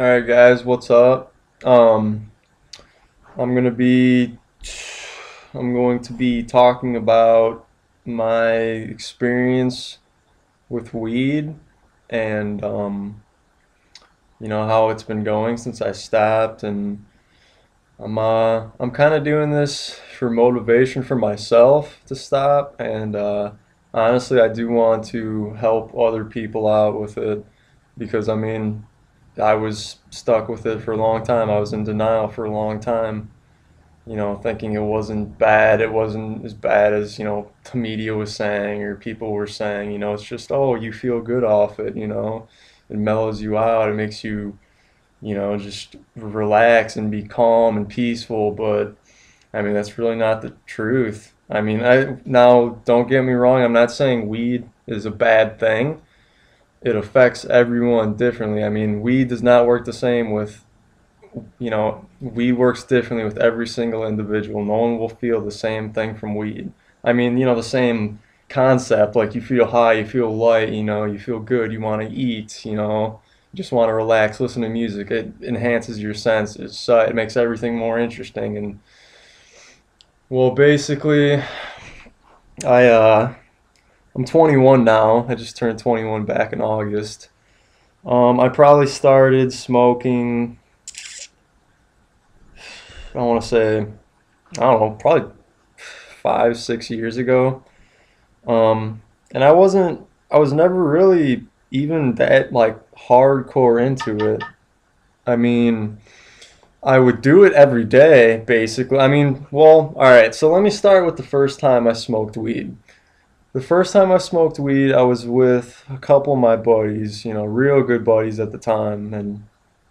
All right, guys, what's up? Um, I'm gonna be I'm going to be talking about my experience with weed and how it's been going since I stopped, and I'm kind of doing this for motivation for myself to stop, and honestly, I do want to help other people out with it because I was stuck with it for a long time. I was in denial for a long time, thinking it wasn't bad. It wasn't as bad as, the media was saying or people were saying. It's just, oh, you feel good off it. It mellows you out. It makes you, just relax and be calm and peaceful. But that's really not the truth. Now, don't get me wrong. I'm not saying weed is a bad thing. It affects everyone differently. Weed does not work the same with, weed works differently with every single individual. No one will feel the same thing from weed. The same concept, like you feel high, you feel light, you feel good, you want to eat, you just want to relax, listen to music. It enhances your senses, so it makes everything more interesting. And well, basically, I I'm 21 now. I just turned 21 back in August. I probably started smoking, I want to say, I don't know, probably 5, 6 years ago. And I was never really even that like hardcore into it. I mean, I would do it every day, basically. Well, all right, so let me start with the first time I smoked weed. The first time I smoked weed, I was with a couple of my buddies, real good buddies at the time, and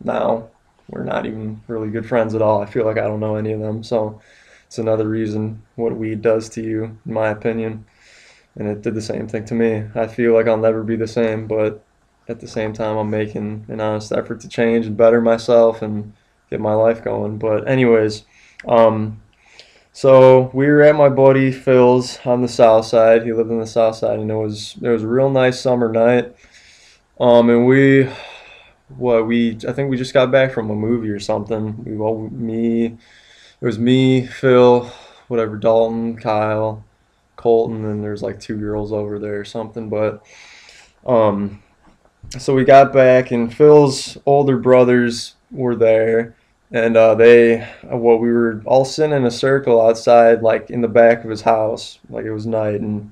now we're not even really good friends at all. I feel like I don't know any of them, so it's another reason what weed does to you, in my opinion. And it did the same thing to me. I feel like I'll never be the same, but at the same time, I'm making an honest effort to change and better myself and get my life going. But anyways, um, so we were at my buddy Phil's on the south side. He lived on the south side, and it was a real nice summer night. And we I think we just got back from a movie or something. It was me, Phil, whatever, Dalton, Kyle, Colton, and there's like two girls over there or something. But um, so we got back, and Phil's older brothers were there, and we were all sitting in a circle outside, like in the back of his house, like it was night, and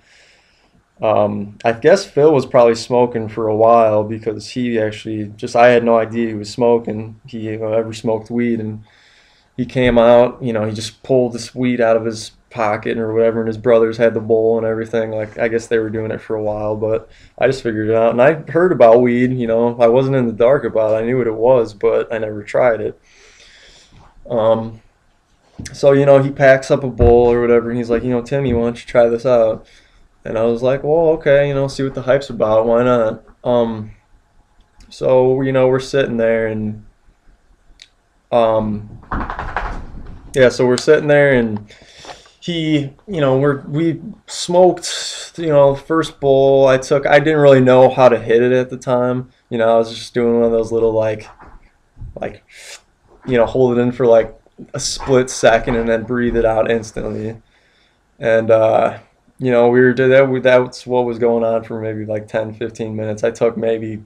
I guess Phil was probably smoking for a while because he actually just I had no idea he was smoking. He ever smoked weed, and he came out, he just pulled this weed out of his pocket or whatever, and his brothers had the bowl and everything. Like, I guess they were doing it for a while, but I just figured it out. And I heard about weed, I wasn't in the dark about it. I knew what it was, but I never tried it. Um, so, he packs up a bowl or whatever, and he's like, Timmy, why don't you try this out? And I was like, well, okay, see what the hype's about. Why not? So, we're sitting there, and um, yeah, so we're sitting there, and we smoked, first bowl I didn't really know how to hit it at the time. I was just doing one of those little like hold it in for like a split second and then breathe it out instantly. And we were did that. That's what was going on for maybe like 10, 15 minutes. I took maybe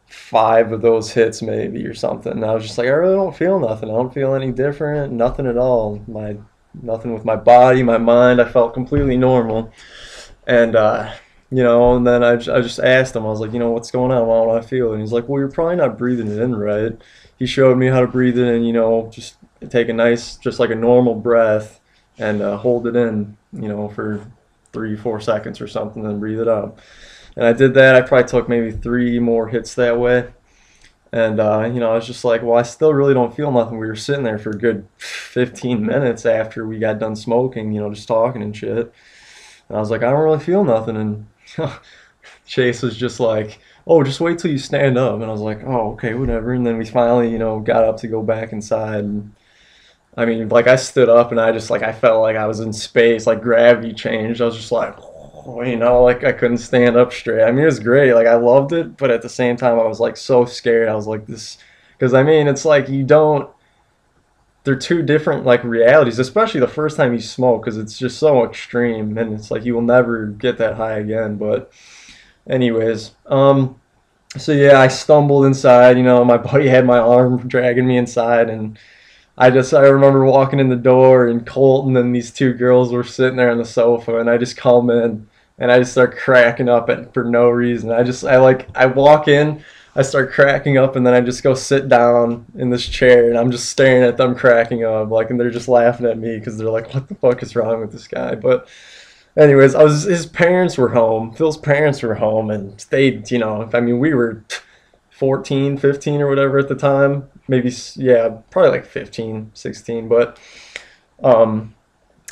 five of those hits maybe or something. And I was just like, I really don't feel nothing. I don't feel any different. Nothing at all. Nothing with my body, my mind. I felt completely normal. And and then I just asked him. I was like, what's going on? Why don't I feel it? And he's like, well, you're probably not breathing it in right. He showed me how to breathe it in. Just take a nice, just like a normal breath, and hold it in. For 3, 4 seconds or something, and breathe it out. And I did that. I probably took maybe three more hits that way. And, I was just like, well, I still really don't feel nothing. We were sitting there for a good 15 minutes after we got done smoking, just talking and shit. And I was like, I don't really feel nothing. And Chase was just like, oh, just wait till you stand up. And I was like, oh, okay, whatever. And then we finally, got up to go back inside. And like I stood up, and I felt like I was in space, like gravity changed. I was just like, like I couldn't stand up straight. It was great. Like I loved it, but at the same time, I was like so scared. I was like, this Because I mean, it's like you don't. They're two different like realities, especially the first time you smoke, because it's just so extreme, and it's like you will never get that high again. But anyways, so yeah, I stumbled inside. You know, my buddy had my arm dragging me inside, and I remember walking in the door, and Colton and these two girls were sitting there on the sofa, and I just come in and I just start cracking up for no reason. I walk in, I start cracking up, and then I just go sit down in this chair, and I'm just staring at them cracking up, like, and they're just laughing at me because they're like, "What the fuck is wrong with this guy?" But anyways, his parents were home. Phil's parents were home, and they, you know, I mean, we were 14, 15 or whatever at the time. Maybe, yeah, probably like 15, 16. But um,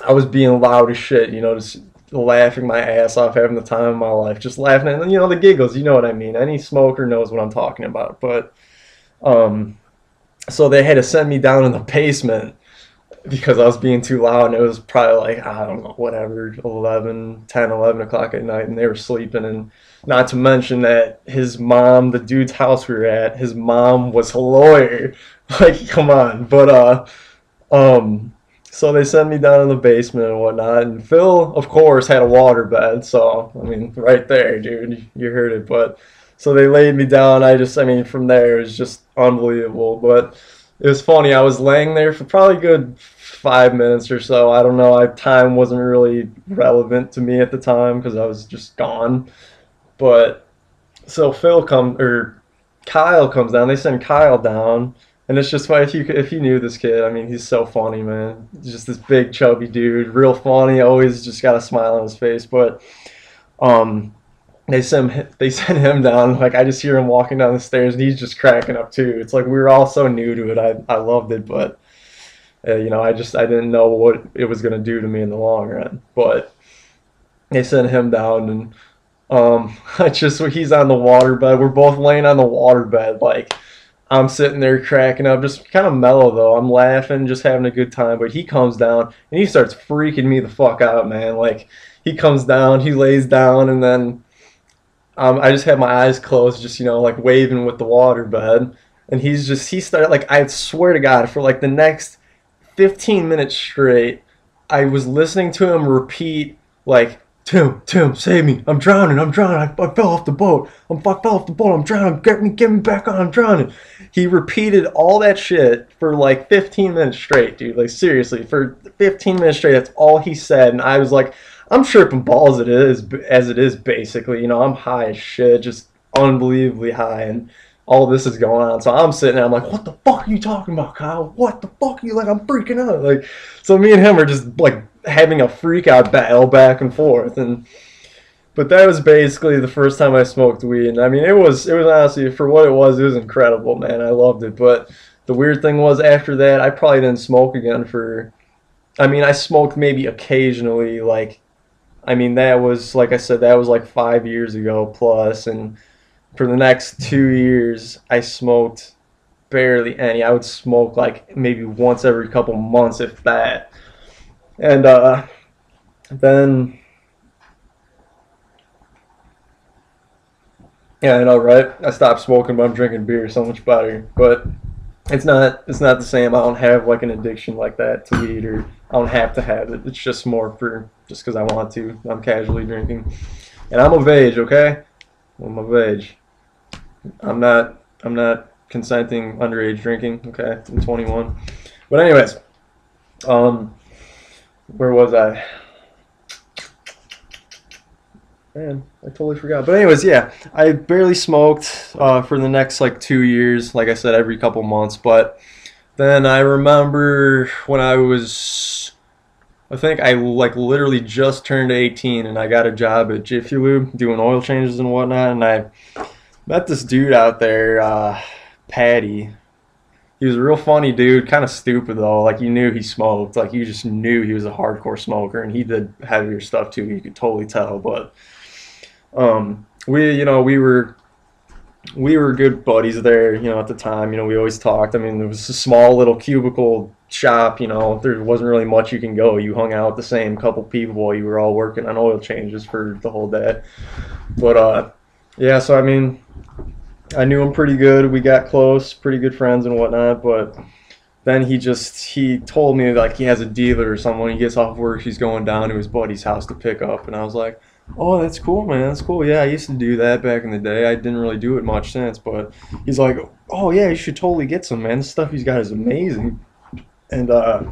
I was being loud as shit, you know, just laughing my ass off, having the time of my life, just laughing at, you know, the giggles, you know what I mean. Any smoker knows what I'm talking about. But um, so they had to send me down in the basement because I was being too loud, and it was probably like, I don't know, whatever, 11, 10, 11 o'clock at night, and they were sleeping. And not to mention that his mom, the dude's house we were at, his mom was a lawyer. Like, come on. But um so they sent me down in the basement and whatnot, and Phil, of course, had a water bed. So I mean, right there, dude, you heard it. But so they laid me down. I mean, from there it was just unbelievable. But it was funny. I was laying there for probably a good 5 minutes or so. I don't know. Time wasn't really relevant to me at the time because I was just gone. But so Kyle comes down. They send Kyle down, and it's just funny if you knew this kid. I mean, he's so funny, man. He's just this big chubby dude, real funny. Always just got a smile on his face. But um, they send him down. Like, I just hear him walking down the stairs, and he's just cracking up too. It's like we were all so new to it. I loved it, but you know, I didn't know what it was gonna do to me in the long run. But they sent him down, and he's on the waterbed. We're both laying on the waterbed, like I'm sitting there cracking up, just kind of mellow though. I'm laughing, just having a good time. But he comes down and he starts freaking me the fuck out, man. Like, he comes down, he lays down, and then I just have my eyes closed, just, you know, like waving with the waterbed. And he started, like, I swear to God, for like the next 15 minutes straight, I was listening to him repeat, like, Tim, save me. I'm drowning. I fell off the boat. I fell off the boat. I'm drowning. Get me back on. I'm drowning. He repeated all that shit for like 15 minutes straight, dude. Like, seriously, for 15 minutes straight, that's all he said. And I was like, I'm tripping balls as it is, basically. You know, I'm high as shit, just unbelievably high. And all this is going on. So I'm sitting there, I'm like, what the fuck are you talking about, Kyle? What the fuck are you, like, I'm freaking out. Like, so me and him are just like having a freak out battle back and forth. But that was basically the first time I smoked weed. And I mean, it was honestly, for what it was incredible, man. I loved it. But the weird thing was, after that, I probably didn't smoke again I mean, I smoked maybe occasionally, like, I mean, that was, like I said, that was like 5 years ago plus. And for the next 2 years, I smoked barely any. I would smoke like maybe once every couple months, if that. And then, yeah, I know, right? I stopped smoking, but I'm drinking beer. So much better. But it's not the same. I don't have like an addiction like that to weed, or I don't have to have it. It's just more for just because I want to. I'm casually drinking, and I'm of age. Okay, I'm of age. I'm not consenting underage drinking. Okay, I'm 21. But anyways, where was I? Man, I totally forgot. But anyways, yeah, I barely smoked for the next like 2 years. Like I said, every couple months. But then I remember when I think I like literally just turned 18, and I got a job at Jiffy Lube doing oil changes and whatnot. And I met this dude out there, Patty. He was a real funny dude, kind of stupid though. Like, you knew he smoked. Like, you just knew he was a hardcore smoker, and he did heavier stuff too. You could totally tell. But we were good buddies there. You know, at the time, you know, we always talked. I mean, it was a small little cubicle shop. You know, there wasn't really much you can go. You hung out with the same couple people while you were all working on oil changes for the whole day. But yeah, so I mean, I knew him pretty good. We got close, pretty good friends and whatnot. But then he told me like he has a dealer or someone. He gets off work, he's going down to his buddy's house to pick up, and I was like, "Oh, that's cool, man. That's cool. Yeah, I used to do that back in the day. I didn't really do it much since." But he's like, "Oh yeah, you should totally get some, man. The stuff he's got is amazing." And I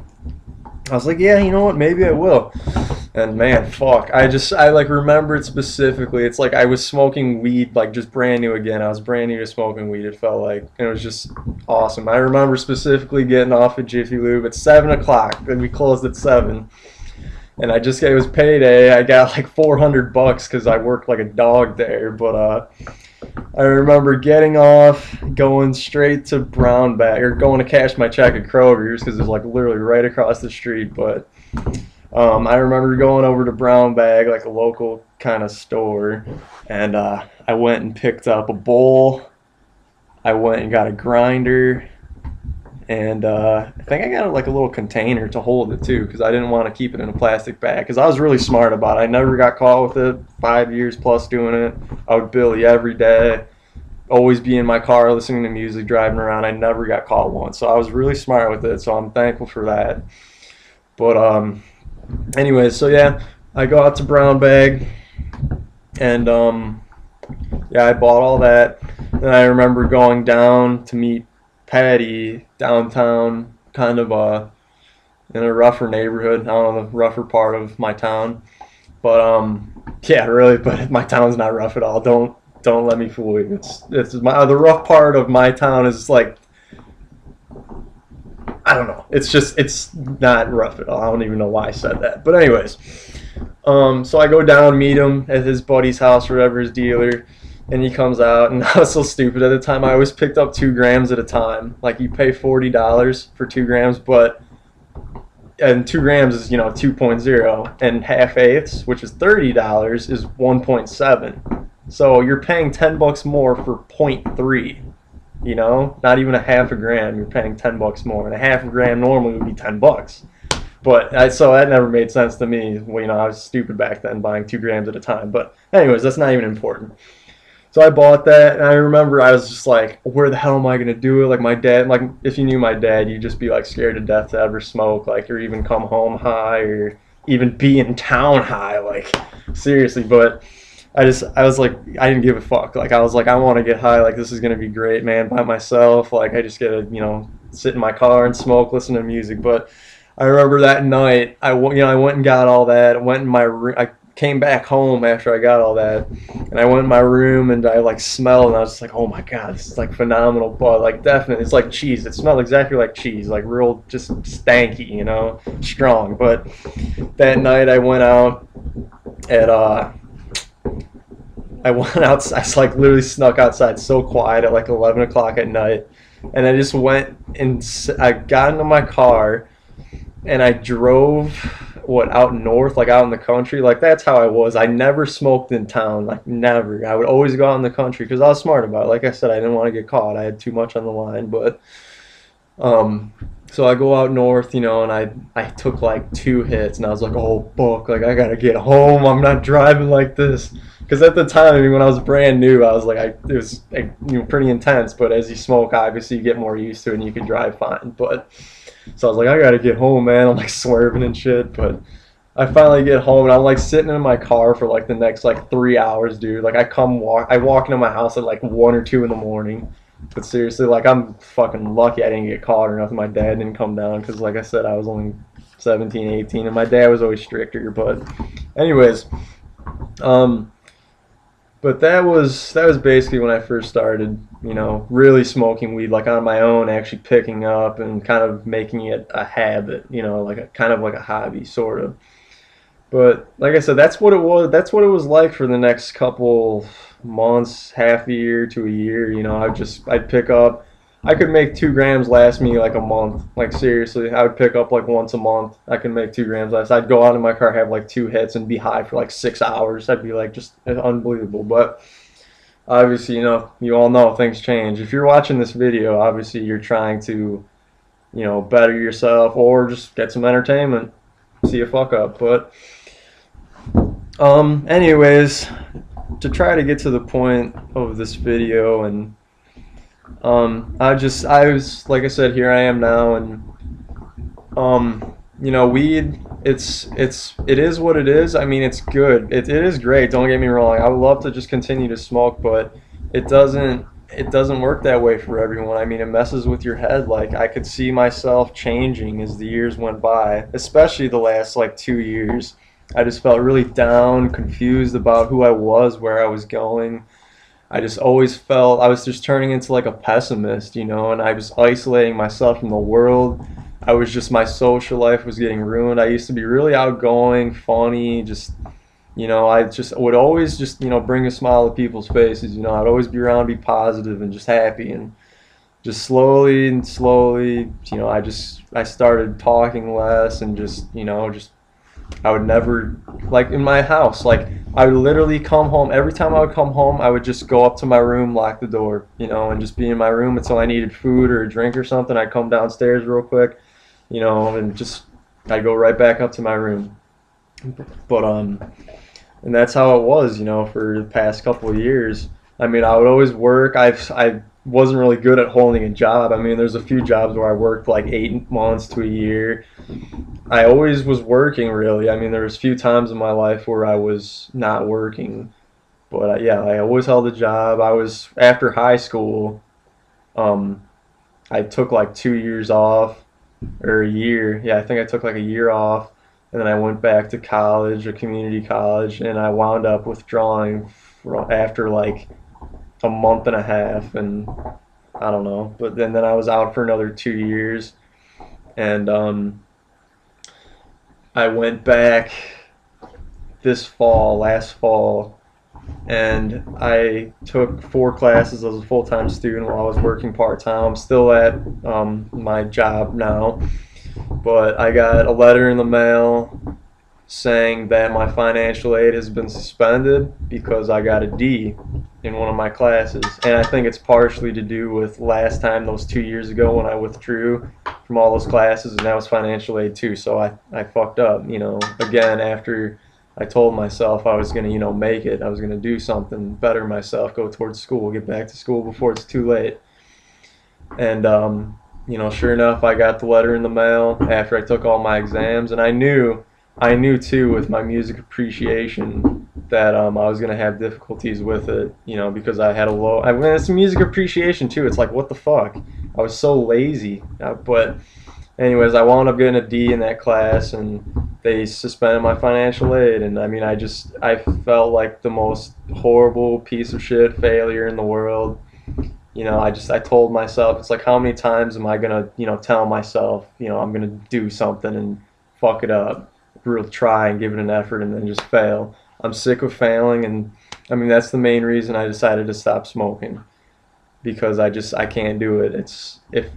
was like, "Yeah, you know what? Maybe I will." And man, fuck, I like remember it specifically. It's like I was smoking weed, like just brand new again. I was brand new to smoking weed. It felt like and it was just awesome. I remember specifically getting off at Jiffy Lube at 7 o'clock, and we closed at 7. And it was payday. I got like $400 because I worked like a dog there. But I remember getting off, going straight to Brown Bag, or going to cash my check at Kroger's because it was like literally right across the street. But I remember going over to Brown Bag, like a local kind of store, and I went and picked up a bowl. I went and got a grinder, and I think I got like a little container to hold it too, because I didn't want to keep it in a plastic bag. Because I was really smart about it. I never got caught with it. 5 years plus doing it. I would billy every day. Always be in my car listening to music, driving around. I never got caught once, so I was really smart with it. So I'm thankful for that. But anyways, so yeah, I go out to Brown Bag, and yeah, I bought all that. And I remember going down to meet Patty downtown, kind of in a rougher neighborhood. I don't know, the rougher part of my town, but yeah, really. But my town's not rough at all. Don't let me fool you. The rough part of my town is like, I don't know. It's not rough at all. I don't even know why I said that. But anyways, so I go down, meet him at his buddy's house, or whatever, his dealer, and he comes out, and I was so stupid at the time. I always picked up 2 grams at a time. Like you pay $40 for 2 grams, and 2 grams is 2.0, and half eighths, which is $30, is 1.7. So you're paying $10 more for zero point 0.3. Not even a half a gram. You're paying $10 more, and a half a gram normally would be $10. But so that never made sense to me. Well, I was stupid back then, buying 2 grams at a time. But anyways, that's not even important. So I bought that, and I remember I was just like, where the hell am I gonna do it? Like my dad, like if you knew my dad, you'd just be like scared to death to ever smoke, like, or even come home high, or even be in town high, like seriously. But I was like, I didn't give a fuck. Like I was like, I want to get high. Like this is gonna be great, man, by myself. Like I just gotta, sit in my car and smoke, listen to music. But I remember that night, I went and got all that. I went in my room. I came back home after I got all that, and I went in my room and I like smelled, and I was just like, oh my god, this is like phenomenal. But like definitely, it's like cheese. It smelled exactly like cheese, like real, just stanky, strong. But that night I went out at I went out. I like literally snuck outside, so quiet, at like 11 o'clock at night, and I just went and I got into my car, and I drove out north, like out in the country. Like that's how I was. I never smoked in town, like never. I would always go out in the country because I was smart about it. Like I said, I didn't want to get caught. I had too much on the line. But so I go out north, and I took like 2 hits, and I was like, oh fuck, like I gotta get home. I'm not driving like this. Because at the time, I mean, when I was brand new, I was like, it was pretty intense. But as you smoke, obviously you get more used to it, and you can drive fine. But so I was like, I gotta get home, man. I'm like swerving and shit. But I finally get home, and I'm like sitting in my car for like the next like 3 hours, dude. Like I walk into my house at like 1 or 2 in the morning. But seriously, like I'm fucking lucky I didn't get caught or nothing. My dad didn't come down because, like I said, I was only 17, 18, and my dad was always stricter. But anyways, but that was basically when I first started, really smoking weed, like on my own, actually picking up and kind of making it a habit, like a kind of like a hobby, sort of. But like I said, that's what it was. That's what it was like for the next couple months, half a year to a year. I'd pick up. I could make 2 grams last me like a month. Like seriously, I would pick up like once a month. I could make 2 grams last. I'd go out in my car, have like 2 hits, and be high for like 6 hours. I'd be like just unbelievable. But obviously, you all know things change. If you're watching this video, obviously you're trying to, better yourself or just get some entertainment. See a fuck up. But anyways, to try to get to the point of this video and I was, like I said, here I am now, and weed, it is what it is. I mean, it's good. It is great. Don't get me wrong. I would love to just continue to smoke, but it doesn't work that way for everyone. I mean, it messes with your head. Like, I could see myself changing as the years went by, especially the last like 2 years. I just felt really down, confused about who I was, where I was going. I just always felt I was just turning into like a pessimist, and I was isolating myself from the world. I was just, my social life was getting ruined. I used to be really outgoing, funny, just, I just would always just, bring a smile to people's faces. I'd always be around, be positive and just happy. And just slowly and slowly, I started talking less and just I would never, like in my house, like I would literally come home. Every time I would come home, I would just go up to my room, lock the door, and just be in my room until I needed food or a drink or something. I'd come downstairs real quick, and just I'd go right back up to my room. But and that's how it was, for the past couple of years. I mean, I would always work. I wasn't really good at holding a job. I mean, there's a few jobs where I worked like 8 months to a year. I always was working, really. I mean, there was a few times in my life where I was not working, but yeah, I always held a job. I was after high school. Um, I took like 2 years off, or a year. Yeah, I think I took like a year off, and then I went back to college, a community college, and I wound up withdrawing after like a month and a half, and I don't know. But then I was out for another 2 years, and I went back last fall, and I took 4 classes as a full-time student while I was working part-time. I'm still at my job now, but I got a letter in the mail saying that my financial aid has been suspended because I got a D in one of my classes. And I think it's partially to do with last time, those 2 years ago, when I withdrew from all those classes, and that was financial aid too. So I fucked up, again, after I told myself I was going to, make it. I was going to do something, better myself, go towards school, get back to school before it's too late. And, sure enough, I got the letter in the mail after I took all my exams, and I knew too, with my music appreciation, that I was gonna have difficulties with it, because I had a low. I mean, it's music appreciation too. It's like, what the fuck? I was so lazy. But anyways, I wound up getting a D in that class, and they suspended my financial aid. And I mean, I felt like the most horrible piece of shit failure in the world. I told myself, it's like, how many times am I gonna, tell myself, I'm gonna do something and fuck it up, real try and give it an effort, and then just fail. I'm sick of failing, and I mean, that's the main reason I decided to stop smoking, because I can't do it. It's if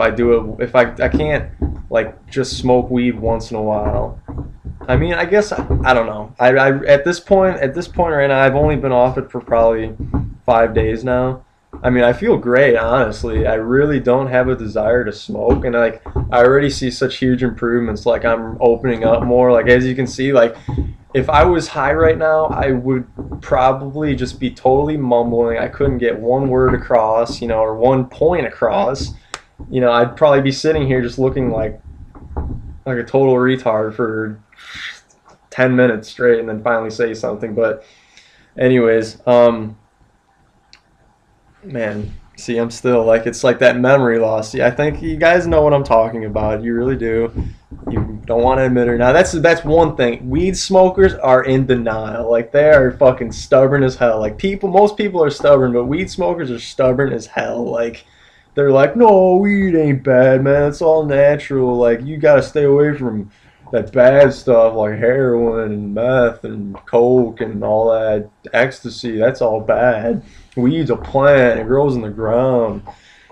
I do it, if I can't like just smoke weed once in a while. I mean, I guess I don't know. I at this point right now, I've only been off it for probably 5 days now. I mean, I feel great, honestly. I really don't have a desire to smoke, and like I already see such huge improvements. Like, I'm opening up more. Like, as you can see, like if I was high right now, I would probably just be totally mumbling. I couldn't get one word across, or one point across. I'd probably be sitting here just looking like a total retard for 10 minutes straight, and then finally say something. But anyways, man, see, I'm still like, it's like that memory loss. See, I think you guys know what I'm talking about. You really do. You don't want to admit it. Now, that's one thing. Weed smokers are in denial. Like, they are fucking stubborn as hell. Like, most people are stubborn, but weed smokers are stubborn as hell. Like, they're like, no, weed ain't bad, man. It's all natural. Like, you gotta stay away from that bad stuff like heroin and meth and coke and all that ecstasy. That's all bad. Weed's a plant. It grows in the ground.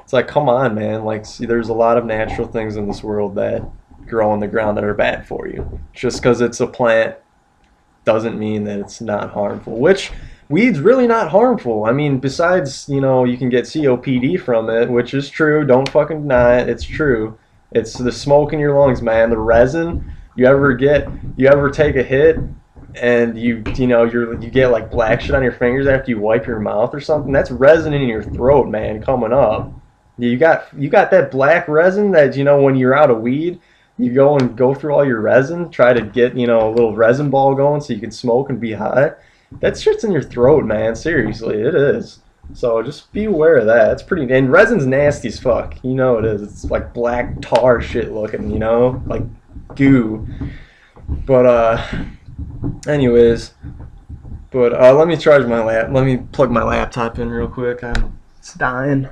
It's like, come on, man. Like, see, there's a lot of natural things in this world that grow in the ground that are bad for you. Just because it's a plant doesn't mean that it's not harmful. Which, weed's really not harmful. I mean, besides, you can get COPD from it, which is true. Don't fucking deny it. It's true. It's the smoke in your lungs, man. The resin. You ever take a hit and you get like black shit on your fingers after you wipe your mouth or something. That's resin in your throat, man, coming up. You got that black resin that when you're out of weed, you go through all your resin, try to get a little resin ball going so you can smoke and be high. That shit's in your throat, man. Seriously, it is. So just be aware of that. It's pretty, and resin's nasty as fuck. You know it is. It's like black tar shit looking, like goo. But anyways, but let me charge my Let me plug my laptop in real quick. It's dying.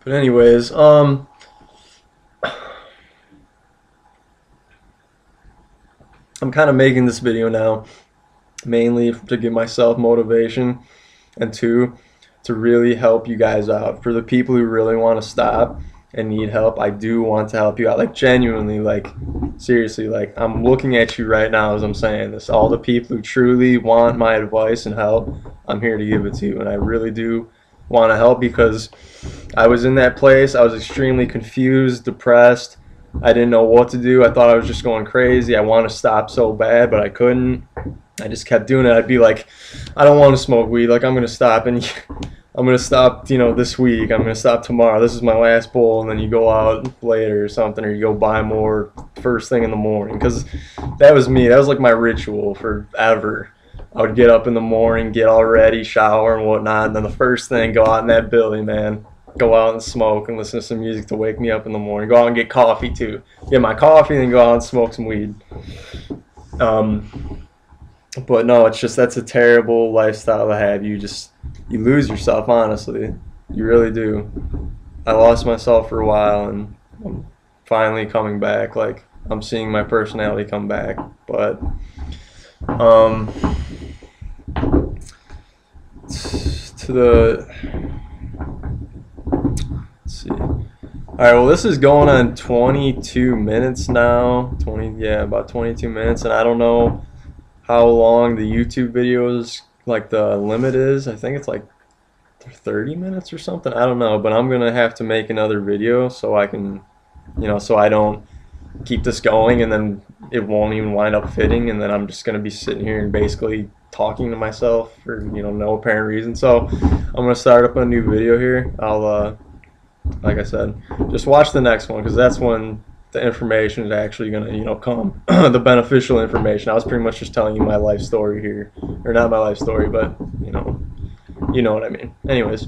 But anyways, I'm kind of making this video now mainly to give myself motivation, and two, to really help you guys out. For the people who really want to stop and need help, I do want to help you out. Like genuinely, like seriously, like I'm looking at you right now as I'm saying this. All the people who truly want my advice and help, I'm here to give it to you. And I really do want to help, because I was in that place. I was extremely confused, depressed. I didn't know what to do. I thought I was just going crazy. I want to stop so bad, but I couldn't. I just kept doing it. I'd be like, I don't want to smoke weed. Like, I'm going to stop, and I'm going to stop, this week. I'm going to stop tomorrow. This is my last bowl, and then you go out later or something, or you go buy more first thing in the morning, because that was me. That was like my ritual forever. I would get up in the morning, get all ready, shower and whatnot, and then the first thing, go out in that building, man. Go out and smoke and listen to some music to wake me up in the morning. Go out and get coffee too. Get my coffee and then go out and smoke some weed. But no, it's just, that's a terrible lifestyle to have. You lose yourself, honestly. You really do. I lost myself for a while, and I'm finally coming back. Like, I'm seeing my personality come back. But let's see. All right, well, this is going on 22 minutes now. About 22 minutes, and I don't know how long the YouTube videos, like the limit is. I think it's like 30 minutes or something. I don't know, but I'm gonna have to make another video so I can, so I don't keep this going and then it won't even wind up fitting, and then I'm just gonna be sitting here and basically talking to myself for no apparent reason. So I'm gonna start up a new video here. I'll like I said, just watch the next one, because that's when the information is actually gonna come. The beneficial information. I was pretty much just telling you my life story here, or not my life story, but you know what I mean. Anyways.